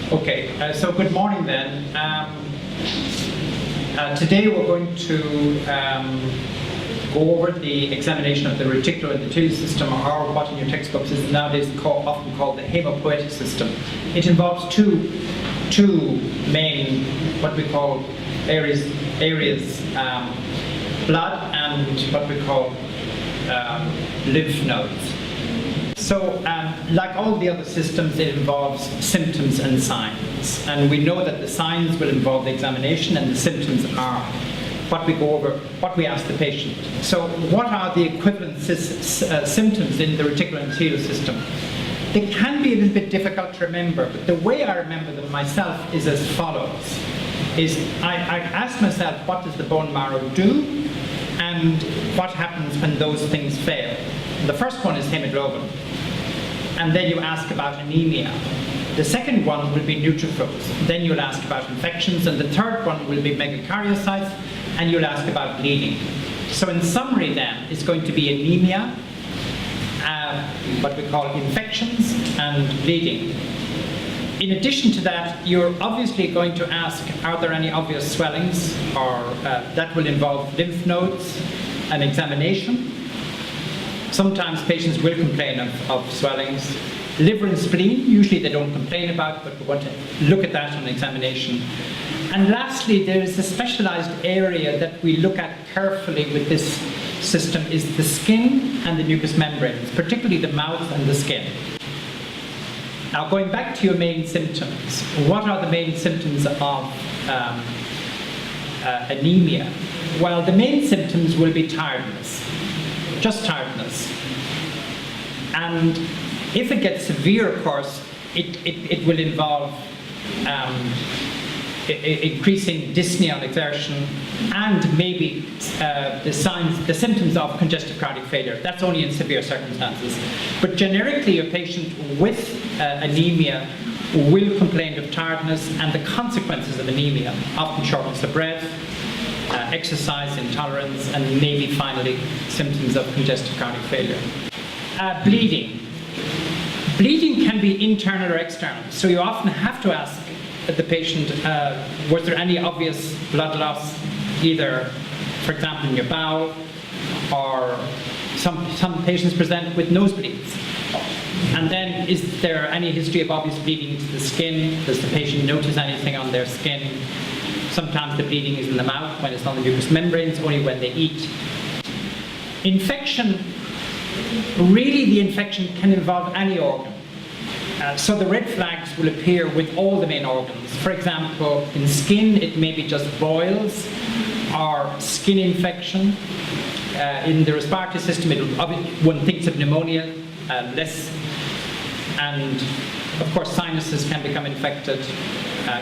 Okay, so good morning then. Today we're going to go over the examination of the reticulo endothelial system, or what in your textbooks is nowadays often called the hemopoietic system. It involves two main, what we call areas, blood and what we call lymph nodes. So, like all the other systems, it involves symptoms and signs. And we know that the signs will involve the examination and the symptoms are what we go over, what we ask the patient. So, what are the equivalent symptoms in the reticular endothelial system? They can be a little bit difficult to remember, but the way I remember them myself is as follows. I ask myself, what does the bone marrow do? And what happens when those things fail? The first one is hemoglobin. And then you ask about anemia. The second one will be neutrophils. Then you'll ask about infections. And the third one will be megakaryocytes. And you'll ask about bleeding. So in summary then, it's going to be anemia, what we call infections, and bleeding. In addition to that, you're obviously going to ask, are there any obvious swellings? Or that will involve lymph nodes, an examination. Sometimes patients will complain of swellings. Liver and spleen, usually they don't complain about, but we want to look at that on examination. And lastly, there is a specialized area that we look at carefully with this system is the skin and the mucous membranes, particularly the mouth and the skin. Now, going back to your main symptoms, what are the main symptoms of anemia? Well, the main symptoms will be tiredness. Just tiredness. And if it gets severe, of course, it will involve increasing dyspnea on exertion and maybe the symptoms of congestive cardiac failure. That's only in severe circumstances. But generically, a patient with anemia will complain of tiredness and the consequences of anemia, often shortness of breath, exercise intolerance, and maybe finally symptoms of congestive cardiac failure. Bleeding. Bleeding can be internal or external, so you often have to ask the patient, was there any obvious blood loss, either, for example, in your bowel, or some patients present with nosebleeds. And then, is there any history of obvious bleeding into the skin? Does the patient notice anything on their skin? Sometimes the bleeding is in the mouth when it's on the mucous membranes, only when they eat. Infection, really the infection can involve any organ. So the red flags will appear with all the main organs. For example, in skin, it may be just boils or skin infection. In the respiratory system, one thinks of pneumonia less. And of course, sinuses can become infected.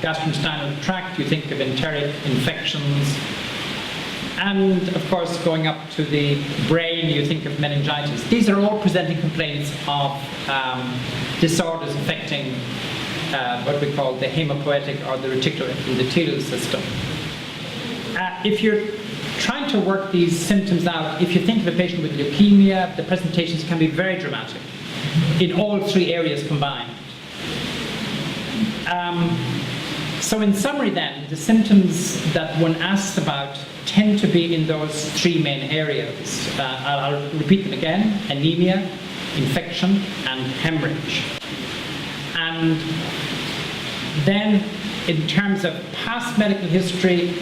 Gastrointestinal tract, you think of enteric infections. And of course, going up to the brain, you think of meningitis. These are all presenting complaints of disorders affecting what we call the hemopoietic or the reticular endothelial system. If you're trying to work these symptoms out, if you think of a patient with leukemia, the presentations can be very dramatic in all three areas combined. So in summary then, the symptoms that one asks about tend to be in those three main areas. I'll repeat them again: anemia, infection, and hemorrhage. And then in terms of past medical history,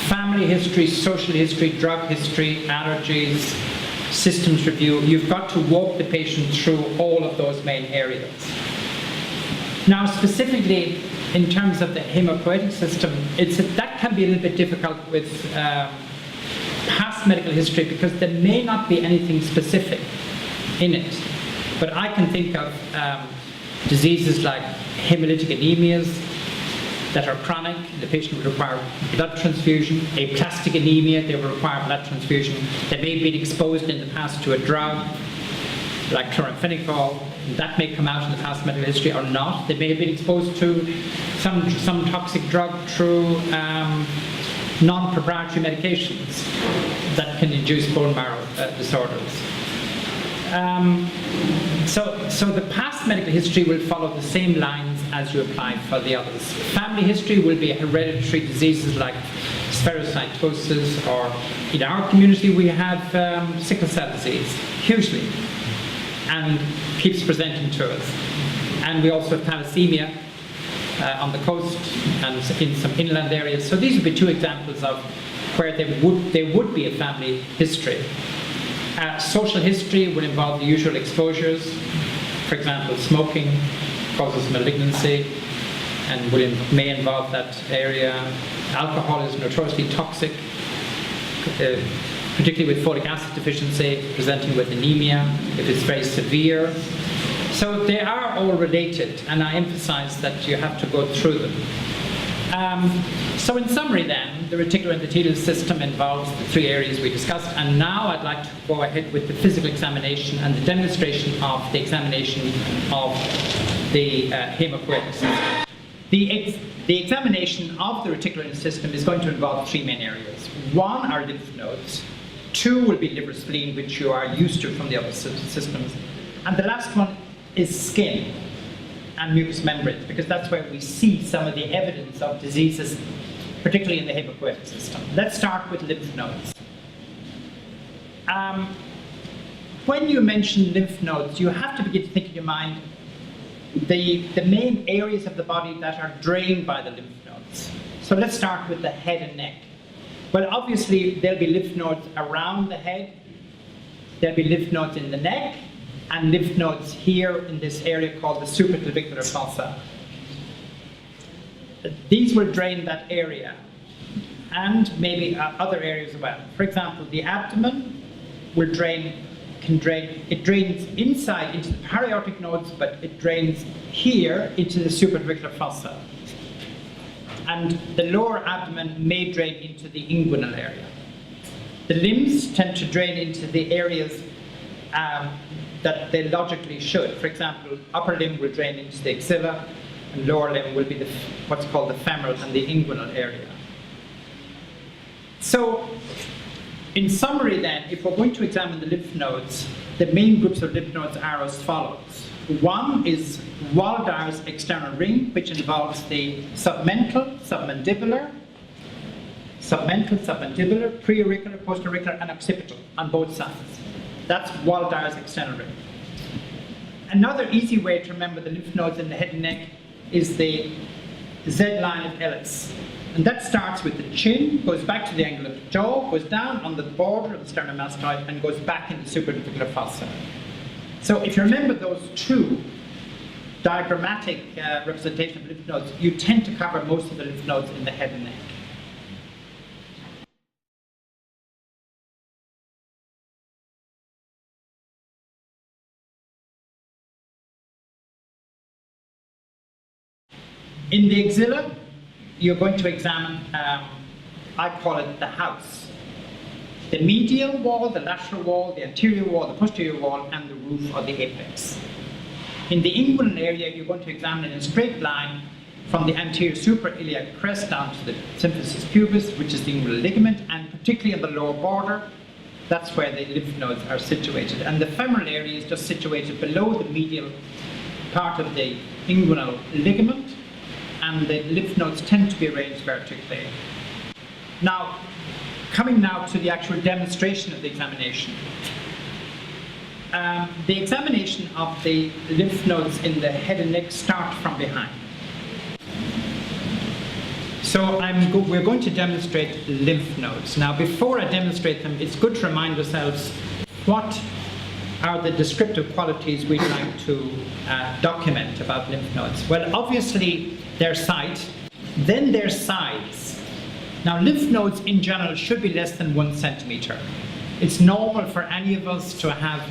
family history, social history, drug history, allergies, systems review, you've got to walk the patient through all of those main areas. Now specifically, in terms of the hemopoietic system, that can be a little bit difficult with past medical history because there may not be anything specific in it. But I can think of diseases like hemolytic anemias that are chronic. The patient would require blood transfusion. Aplastic anemia, they will require blood transfusion. They may have been exposed in the past to a drug like chloramphenicol. That may come out in the past medical history or not. They may have been exposed to some toxic drug through non-proprietary medications that can induce bone marrow disorders. So the past medical history will follow the same lines as you apply for the others. Family history will be hereditary diseases like spherocytosis, or in our community we have sickle cell disease, hugely, and keeps presenting to us. And we also have thalassemia on the coast and in some inland areas. So these would be two examples of where there would be a family history. Social history would involve the usual exposures. For example, smoking causes malignancy and may involve that area. Alcohol is notoriously toxic, particularly with folic acid deficiency, presenting with anemia if it's very severe. So they are all related, and I emphasize that you have to go through them. So in summary then, the reticular endothelial system involves the three areas we discussed, and now I'd like to go ahead with the physical examination and the demonstration of the examination of the hematopoietic system. The examination of the reticular endothelial system is going to involve three main areas. One are lymph nodes, two will be liver spleen, which you are used to from the other systems, and the last one is skin and mucous membranes, because that's where we see some of the evidence of diseases, particularly in the hematopoietic system. Let's start with lymph nodes. When you mention lymph nodes, you have to begin to think in your mind the main areas of the body that are drained by the lymph nodes. So let's start with the head and neck. Well, obviously, there'll be lymph nodes around the head, there'll be lymph nodes in the neck, and lymph nodes here in this area called the supraclavicular fossa. These will drain that area, and maybe other areas as well. For example, the abdomen will it drains inside into the paraortic nodes, but it drains here into the supraclavicular fossa. And the lower abdomen may drain into the inguinal area. The limbs tend to drain into the areas that they logically should. For example, upper limb will drain into the axilla, and lower limb will be what's called the femoral and the inguinal area. So, in summary then, if we're going to examine the lymph nodes, the main groups of lymph nodes are as follows. One is Waldeyr's external ring, which involves the submental, submandibular, preauricular, postauricular, and occipital on both sides. That's Waldeyr's external ring. Another easy way to remember the lymph nodes in the head and neck is the Z line of Ellis. And that starts with the chin, goes back to the angle of the jaw, goes down on the border of the sternomastoid, and goes back into the supraclavicular fossa. So if you remember those two diagrammatic representation of lymph nodes, you tend to cover most of the lymph nodes in the head and neck. In the axilla, you're going to examine, I call it the house. The medial wall, the lateral wall, the anterior wall, the posterior wall, and the roof or the apex. In the inguinal area, you're going to examine in a straight line from the anterior suprailiac crest down to the symphysis pubis, which is the inguinal ligament, and particularly on the lower border, that's where the lymph nodes are situated. And the femoral area is just situated below the medial part of the inguinal ligament, and the lymph nodes tend to be arranged vertically. Now, coming now to the actual demonstration of the examination. The examination of the lymph nodes in the head and neck start from behind. So we're going to demonstrate lymph nodes. Now, before I demonstrate them, it's good to remind ourselves what are the descriptive qualities we'd like to document about lymph nodes. Well, obviously, their site, then their size. Now, lymph nodes in general should be less than 1 centimeter. It's normal for any of us to have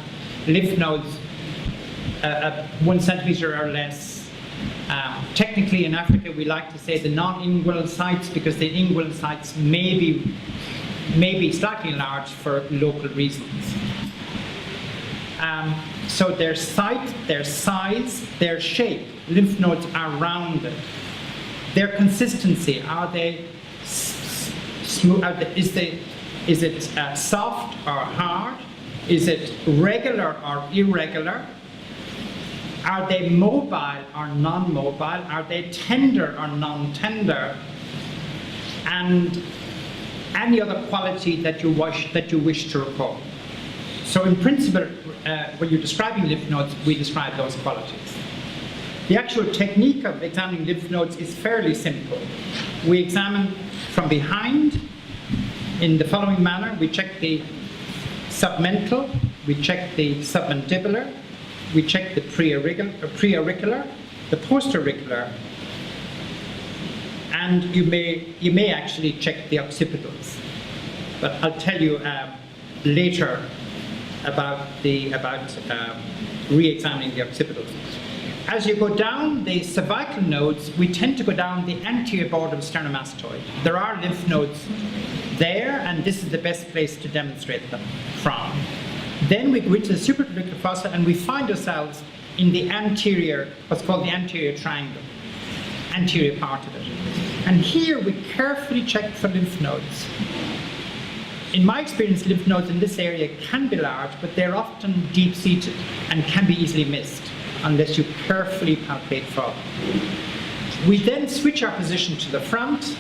lymph nodes 1 centimeter or less. Technically, in Africa, we like to say the non-inguinal sites, because the inguinal sites may be slightly enlarged for local reasons. So their site, their size, their shape, lymph nodes are rounded. Their consistency, are they smooth? Is it soft or hard? Is it regular or irregular? Are they mobile or non-mobile? Are they tender or non-tender? And any other quality that you wish to recall. So in principle, when you're describing lymph nodes, we describe those qualities. The actual technique of examining lymph nodes is fairly simple. We examine from behind in the following manner. We check the submental, we check the submandibular, we check the preauricular, the postauricular, and you may actually check the occipitals. But I'll tell you later about re-examining the occipitals. As you go down the cervical nodes, we tend to go down the anterior border of sternomastoid. There are lymph nodes there, and this is the best place to demonstrate them from. Then we go into the supratrabecular fossa, and we find ourselves in the anterior, what's called the anterior triangle, anterior part of it. And here we carefully check for lymph nodes. In my experience, lymph nodes in this area can be large, but they're often deep-seated and can be easily missed unless you carefully palpate for them. We then switch our position to the front.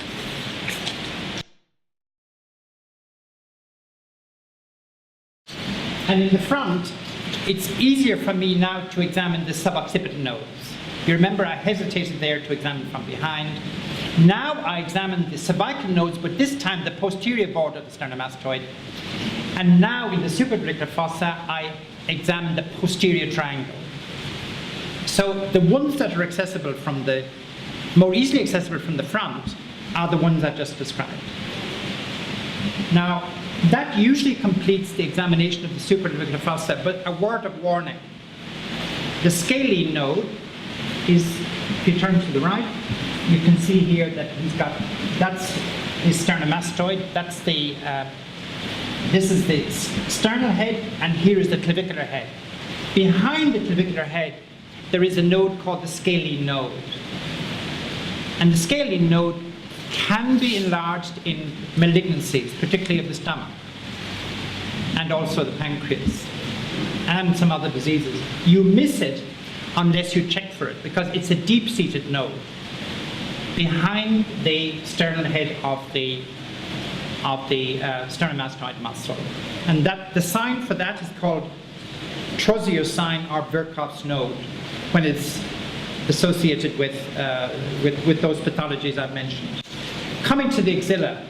And in the front, it's easier for me now to examine the suboccipital nodes. You remember I hesitated there to examine from behind. Now I examine the cervical nodes, but this time the posterior border of the sternomastoid. And now in the supratrabecular fossa, I examine the posterior triangle. So the ones that are accessible from the, more easily accessible from the front, are the ones I just described. Now, that usually completes the examination of the supratrabecular fossa, but a word of warning. The scalene node is, if you turn to the right, you can see here that he's got, that's his sternomastoid, that's the, this is the sternal head, and here is the clavicular head. Behind the clavicular head, there is a node called the scalene node. And the scalene node can be enlarged in malignancies, particularly of the stomach, and also the pancreas, and some other diseases. You miss it unless you check for it, because it's a deep-seated node behind the sternal head of the sternomastoid muscle. And that the sign for that is called Trozier sign or Virchow's node, when it's associated with those pathologies I've mentioned. Coming to the axilla,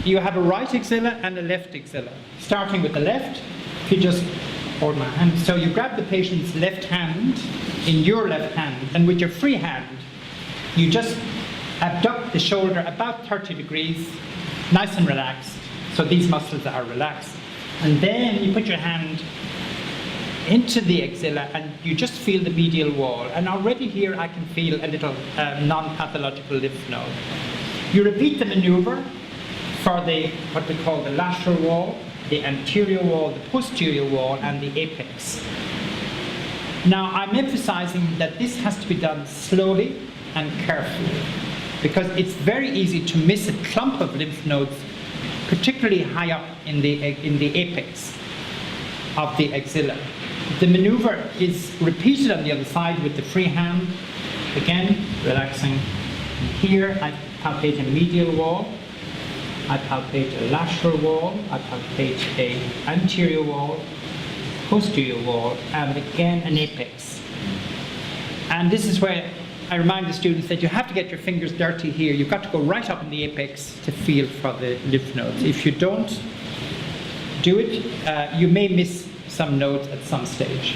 you have a right axilla and a left axilla. Starting with the left, if you just hold my hand, so you grab the patient's left hand in your left hand, and with your free hand, you just abduct the shoulder about 30 degrees, nice and relaxed, so these muscles are relaxed. And then you put your hand into the axilla and you just feel the medial wall. And already here I can feel a little non-pathological lymph node. You repeat the maneuver for the, what we call the lateral wall, the anterior wall, the posterior wall, and the apex. Now I'm emphasizing that this has to be done slowly and carefully, because it's very easy to miss a clump of lymph nodes, particularly high up in the apex of the axilla. The maneuver is repeated on the other side with the free hand. Again, relaxing. Here I palpate a medial wall, I palpate a lateral wall, I palpate an anterior wall, posterior wall, and again an apex. And this is where I remind the students that you have to get your fingers dirty here. You've got to go right up in the apex to feel for the lymph nodes. If you don't do it, you may miss some nodes at some stage.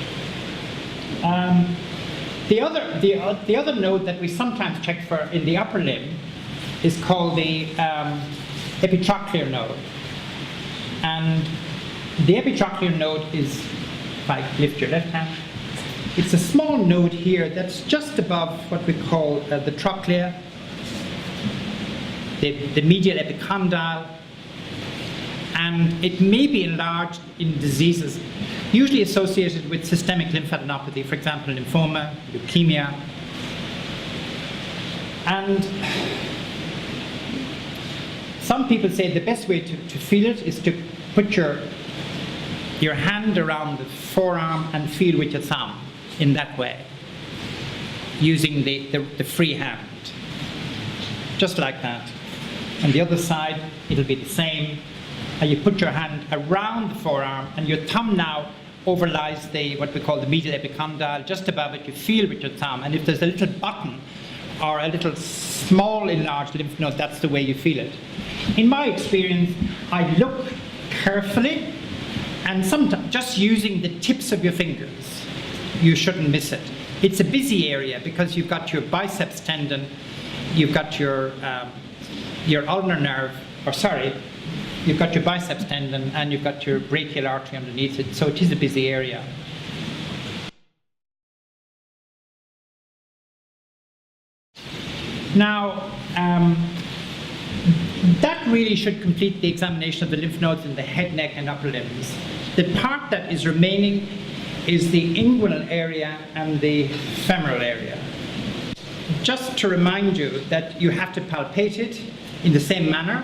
The other node that we sometimes check for in the upper limb is called the epitrochlear node. And the epitrochlear node is, if I lift your left hand, it's a small node here that's just above what we call the trochlea, the medial epicondyle, and it may be enlarged in diseases usually associated with systemic lymphadenopathy, for example, lymphoma, leukemia. And some people say the best way to feel it is to put your hand around the forearm and feel with your thumb. in that way, using the free hand. Just like that. On the other side, it'll be the same. And you put your hand around the forearm, and your thumb now overlies what we call the medial epicondyle. Just above it, you feel with your thumb. And if there's a little button or a little small enlarged lymph node, that's the way you feel it. In my experience, I look carefully, and sometimes just using the tips of your fingers, you shouldn't miss it. It's a busy area because you've got your biceps tendon, you've got your ulnar nerve, you've got your biceps tendon, and you've got your brachial artery underneath it, so it is a busy area. Now, that really should complete the examination of the lymph nodes in the head, neck, and upper limbs. The part that is remaining is the inguinal area and the femoral area. Just to remind you that you have to palpate it in the same manner,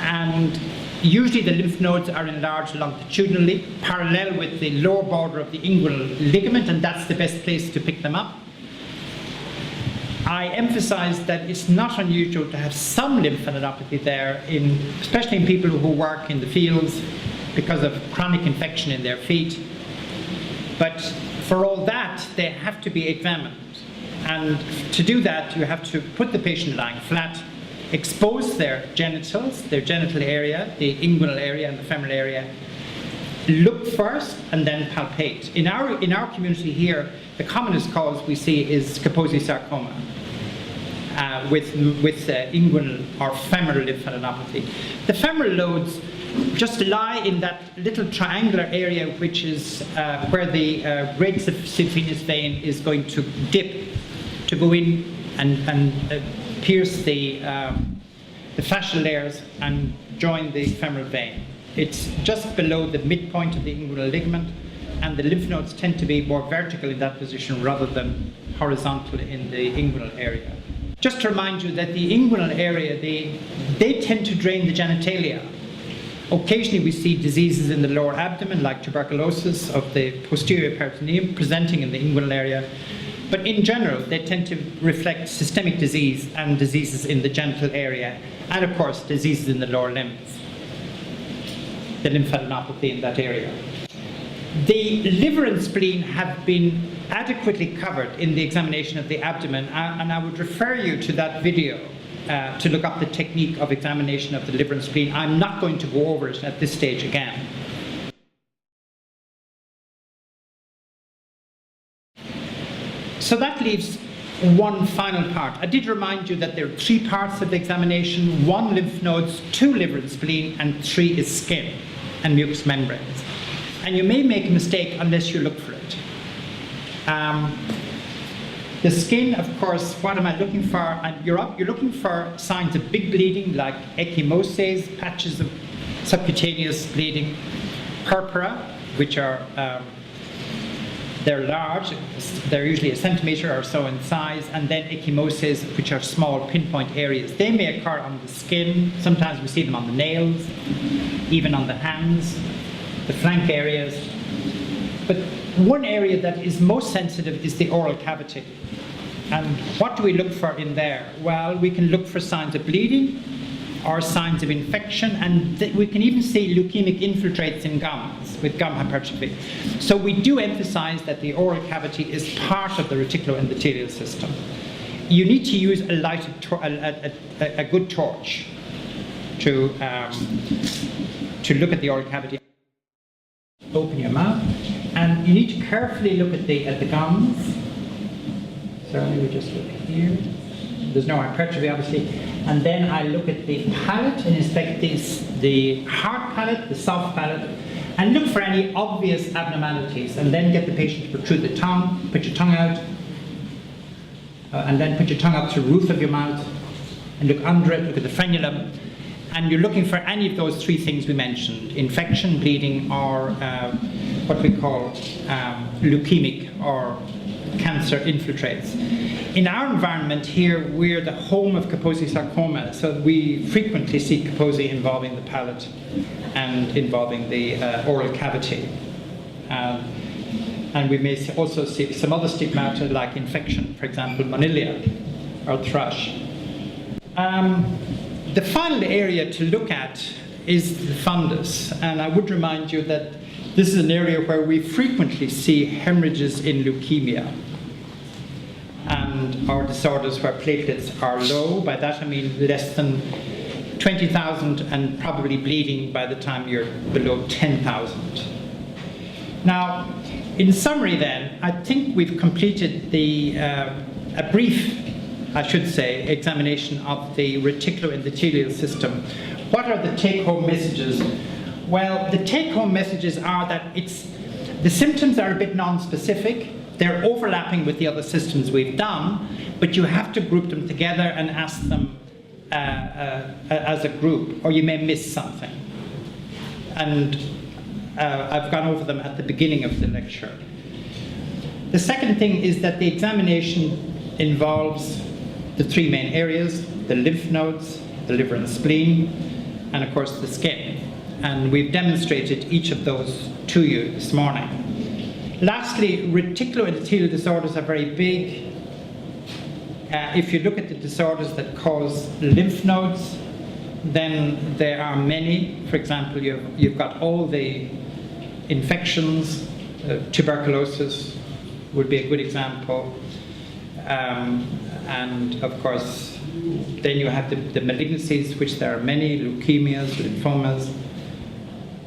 and usually the lymph nodes are enlarged longitudinally, parallel with the lower border of the inguinal ligament, and that's the best place to pick them up. I emphasize that it's not unusual to have some lymphadenopathy there, especially in people who work in the fields because of chronic infection in their feet. But for all that, they have to be examined. And to do that, you have to put the patient lying flat, expose their genitals, their genital area, the inguinal area and the femoral area, look first and then palpate. In our community here, the commonest cause we see is Kaposi sarcoma with inguinal or femoral lymphadenopathy. The femoral lodes just lie in that little triangular area, which is where the great saphenous vein is going to dip to go in and pierce the fascial layers and join the femoral vein. It's just below the midpoint of the inguinal ligament, and the lymph nodes tend to be more vertical in that position rather than horizontal in the inguinal area. Just to remind you that the inguinal area, they tend to drain the genitalia. Occasionally we see diseases in the lower abdomen, like tuberculosis of the posterior peritoneum presenting in the inguinal area. But in general, they tend to reflect systemic disease and diseases in the genital area, and of course, diseases in the lower limbs, the lymphadenopathy in that area. The liver and spleen have been adequately covered in the examination of the abdomen, and I would refer you to that video to look up the technique of examination of the liver and spleen. I'm not going to go over it at this stage again. So that leaves one final part. I did remind you that there are 3 parts of the examination: 1 lymph nodes, 2 liver and spleen, and 3 is skin and mucous membranes. And you may make a mistake unless you look for it. The skin, of course, what am I looking for? And you're looking for signs of big bleeding, like ecchymoses, patches of subcutaneous bleeding, purpura, which are they're large, they're usually a centimeter or so in size, and then ecchymoses, which are small pinpoint areas. They may occur on the skin, sometimes we see them on the nails, even on the hands, the flank areas. But one area that is most sensitive is the oral cavity. And what do we look for in there? Well, we can look for signs of bleeding or signs of infection, and we can even see leukemic infiltrates in gums with gum hypertrophy. So we do emphasize that the oral cavity is part of the reticulo endothelial system. You need to use a good torch to look at the oral cavity. Open your mouth, and you need to carefully look at the gums. So let me just look here. There's no hypertrophy, obviously. And then I look at the palate and inspect the hard palate, the soft palate, and look for any obvious abnormalities. And then get the patient to protrude the tongue, put your tongue out, and then put your tongue up to the roof of your mouth, and look under it, look at the frenulum. And you're looking for any of those 3 things we mentioned: infection, bleeding, or what we call leukemic or cancer infiltrates. In our environment here, we're the home of Kaposi sarcoma, so we frequently see Kaposi involving the palate and involving the oral cavity. And we may also see some other stigmata like infection, for example, Monilia or thrush. The final area to look at is the fundus. And I would remind you that this is an area where we frequently see hemorrhages in leukemia and or disorders where platelets are low. By that I mean less than 20,000 and probably bleeding by the time you're below 10,000. Now, in summary then, I think we've completed a brief, I should say, examination of the reticulo endothelial system. What are the take-home messages? Well, the take-home messages are that the symptoms are a bit non-specific. They're overlapping with the other systems we've done, but you have to group them together and ask them as a group, or you may miss something. And I've gone over them at the beginning of the lecture. The second thing is that the examination involves the three main areas: the lymph nodes, the liver and spleen, and of course the skin. And we've demonstrated each of those to you this morning. Lastly, reticulo endothelial disorders are very big. If you look at the disorders that cause lymph nodes, then there are many. For example, you've got all the infections, tuberculosis would be a good example. And of course, then you have the malignancies, which there are many: leukemias, lymphomas,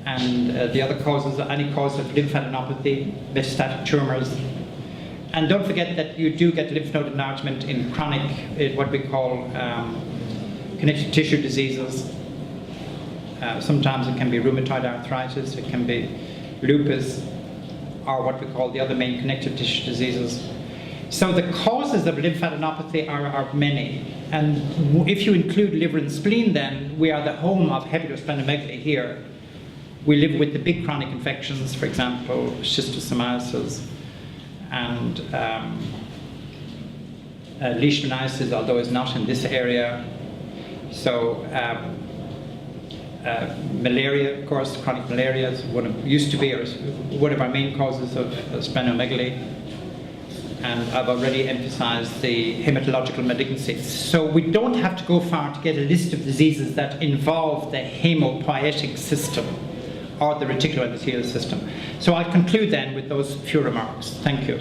and the other causes, any cause of lymphadenopathy, metastatic tumors. And don't forget that you do get lymph node enlargement in chronic, what we call connective tissue diseases. Sometimes it can be rheumatoid arthritis, it can be lupus, or what we call the other main connective tissue diseases. So the causes of lymphadenopathy are many. And if you include liver and spleen, then we are the home of hepatosplenomegaly here. We live with the big chronic infections, for example, schistosomiasis and leishmaniasis, although it's not in this area. So malaria, of course, chronic malaria is used to be one of our main causes of splenomegaly. And I've already emphasized the hematological malignancies. So we don't have to go far to get a list of diseases that involve the hemopoietic system or the reticulo endothelial system. So I'll conclude then with those few remarks. Thank you.